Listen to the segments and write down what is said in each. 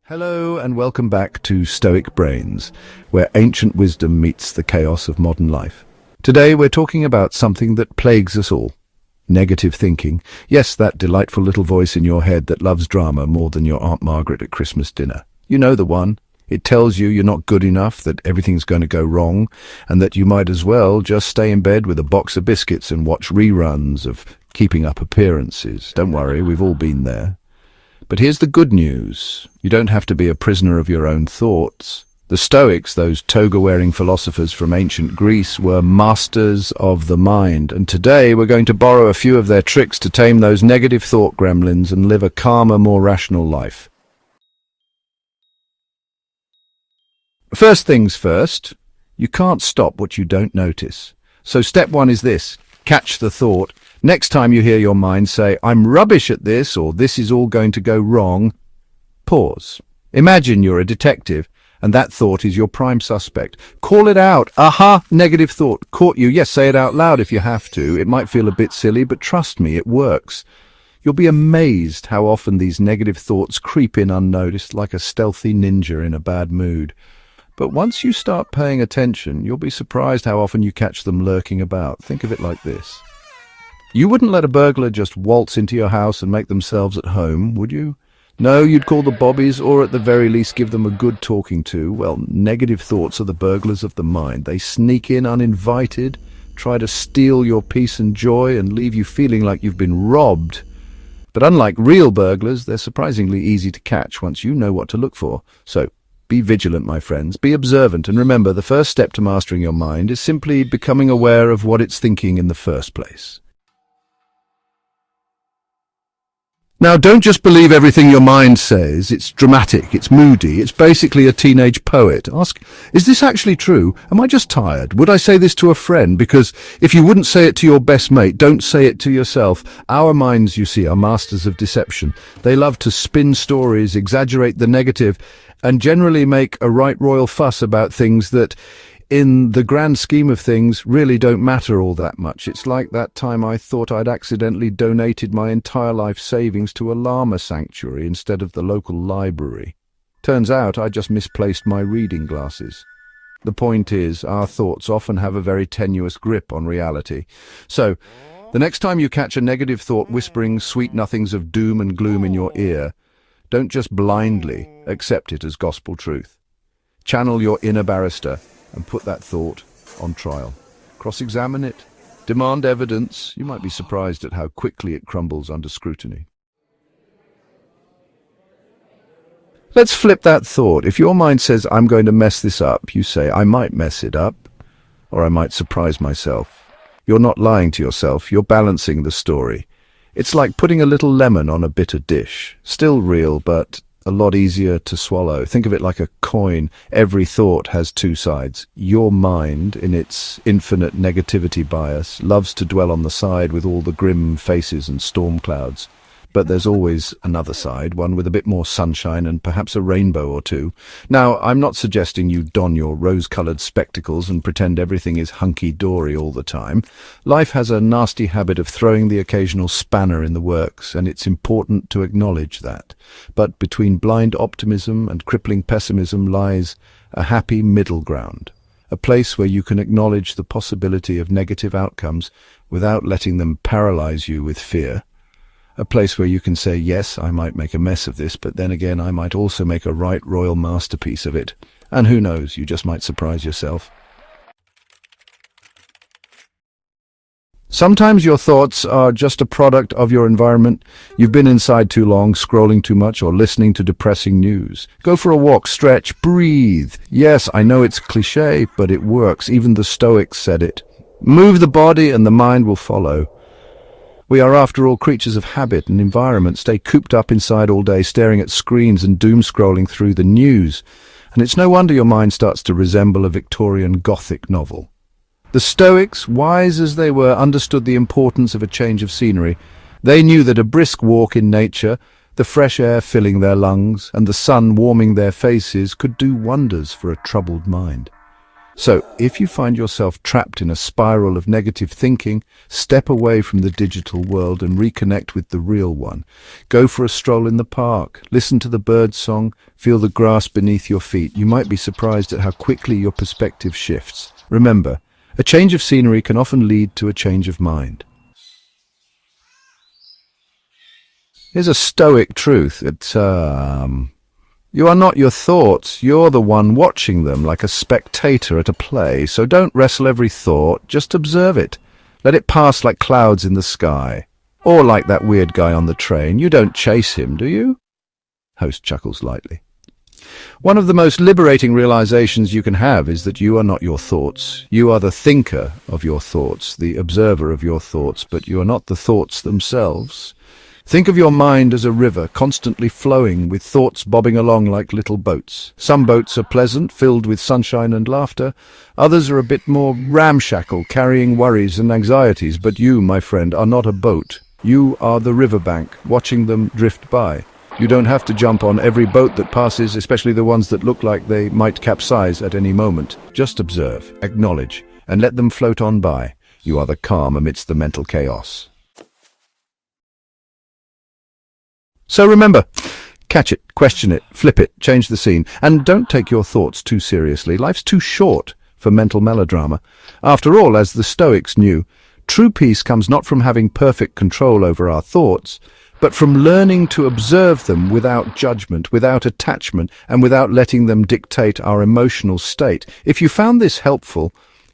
Hello and welcome back to Stoic Brains, where ancient wisdom meets the chaos of modern life. Today we're talking about something that plagues us all. Negative thinking. Yes, that delightful little voice in your head that loves drama more than your Aunt Margaret at Christmas dinner. You know the one. It tells you you're not good enough, that everything's going to go wrong, and that you might as well just stay in bed with a box of biscuits and watch reruns of Keeping Up Appearances. Don't worry, we've all been there. But here's the good news. You don't have to be a prisoner of your own thoughts. The Stoics, those toga-wearing philosophers from ancient Greece, were masters of the mind, and today we're going to borrow a few of their tricks to tame those negative thought gremlins and live a calmer, more rational life. First things first, you can't stop what you don't notice. So step one is this: catch the thought. Next time you hear your mind say, "I'm rubbish at this," or "this is all going to go wrong," pause. Imagine you're a detective and that thought is your prime suspect. Call it out. Aha, negative thought. Caught you. Yes, say it out loud if you have to. It might feel a bit silly, but trust me, it works. You'll be amazed how often these negative thoughts creep in unnoticed, like a stealthy ninja in a bad mood. But once you start paying attention, you'll be surprised how often you catch them lurking about. Think of it like this. You wouldn't let a burglar just waltz into your house and make themselves at home, would you? No, you'd call the bobbies, or at the very least give them a good talking to. Well, negative thoughts are the burglars of the mind. They sneak in uninvited, try to steal your peace and joy, and leave you feeling like you've been robbed. But unlike real burglars, they're surprisingly easy to catch once you know what to look for. So, be vigilant, my friends. Be observant, and remember, the first step to mastering your mind is simply becoming aware of what it's thinking in the first place. Now, don't just believe everything your mind says. It's dramatic, it's moody, it's basically a teenage poet. Ask, is this actually true? Am I just tired? Would I say this to a friend? Because if you wouldn't say it to your best mate, don't say it to yourself. Our minds, you see, are masters of deception. They love to spin stories, exaggerate the negative, and generally make a right royal fuss about things that, in the grand scheme of things, really don't matter all that much. It's like that time I thought I'd accidentally donated my entire life savings to a llama sanctuary instead of the local library. Turns out I just misplaced my reading glasses. The point is, our thoughts often have a very tenuous grip on reality. So, the next time you catch a negative thought whispering sweet nothings of doom and gloom in your ear, don't just blindly accept it as gospel truth. Channel your inner barrister and put that thought on trial. Cross-examine it. Demand evidence. You might be surprised at how quickly it crumbles under scrutiny. Let's flip that thought. If your mind says, "I'm going to mess this up," you say, "I might mess it up, or I might surprise myself." You're not lying to yourself. You're balancing the story. It's like putting a little lemon on a bitter dish. Still real, but a lot easier to swallow. Think of it like a coin. Every thought has two sides. Your mind, in its infinite negativity bias, loves to dwell on the side with all the grim faces and storm clouds. But there's always another side, one with a bit more sunshine and perhaps a rainbow or two. Now, I'm not suggesting you don your rose-colored spectacles and pretend everything is hunky-dory all the time. Life has a nasty habit of throwing the occasional spanner in the works, and it's important to acknowledge that. But between blind optimism and crippling pessimism lies a happy middle ground, a place where you can acknowledge the possibility of negative outcomes without letting them paralyze you with fear. A place where you can say, yes, I might make a mess of this, but then again, I might also make a right royal masterpiece of it. And who knows, you just might surprise yourself. Sometimes your thoughts are just a product of your environment. You've been inside too long, scrolling too much, or listening to depressing news. Go for a walk, stretch, breathe. Yes, I know it's cliché, but it works. Even the Stoics said it. Move the body and the mind will follow. We are, after all, creatures of habit and environment. Stay cooped up inside all day, staring at screens and doom-scrolling through the news. And it's no wonder your mind starts to resemble a Victorian Gothic novel. The Stoics, wise as they were, understood the importance of a change of scenery. They knew that a brisk walk in nature, the fresh air filling their lungs, and the sun warming their faces could do wonders for a troubled mind. So, if you find yourself trapped in a spiral of negative thinking, step away from the digital world and reconnect with the real one. Go for a stroll in the park, listen to the bird song, feel the grass beneath your feet. You might be surprised at how quickly your perspective shifts. Remember, a change of scenery can often lead to a change of mind. Here's a Stoic truth. You are not your thoughts, you're the one watching them, like a spectator at a play. So don't wrestle every thought, just observe it. Let it pass like clouds in the sky. Or like that weird guy on the train. You don't chase him, do you? Host chuckles lightly. One of the most liberating realizations you can have is that you are not your thoughts. You are the thinker of your thoughts, the observer of your thoughts, but you are not the thoughts themselves. Think of your mind as a river constantly flowing with thoughts bobbing along like little boats. Some boats are pleasant, filled with sunshine and laughter. Others are a bit more ramshackle, carrying worries and anxieties. But you, my friend, are not a boat. You are the riverbank, watching them drift by. You don't have to jump on every boat that passes, especially the ones that look like they might capsize at any moment. Just observe, acknowledge, and let them float on by. You are the calm amidst the mental chaos. So remember, catch it, question it, flip it, change the scene, and don't take your thoughts too seriously. Life's too short for mental melodrama. After all, as the Stoics knew, true peace comes not from having perfect control over our thoughts, but from learning to observe them without judgment, without attachment, and without letting them dictate our emotional state. If you found this helpful,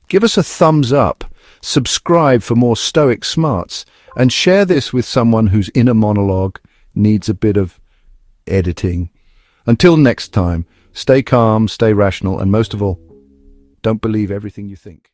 give us a thumbs up, subscribe for more Stoic smarts, and share this with someone whose inner monologue needs a bit of editing. Until next time, stay calm, stay rational, and most of all, don't believe everything you think.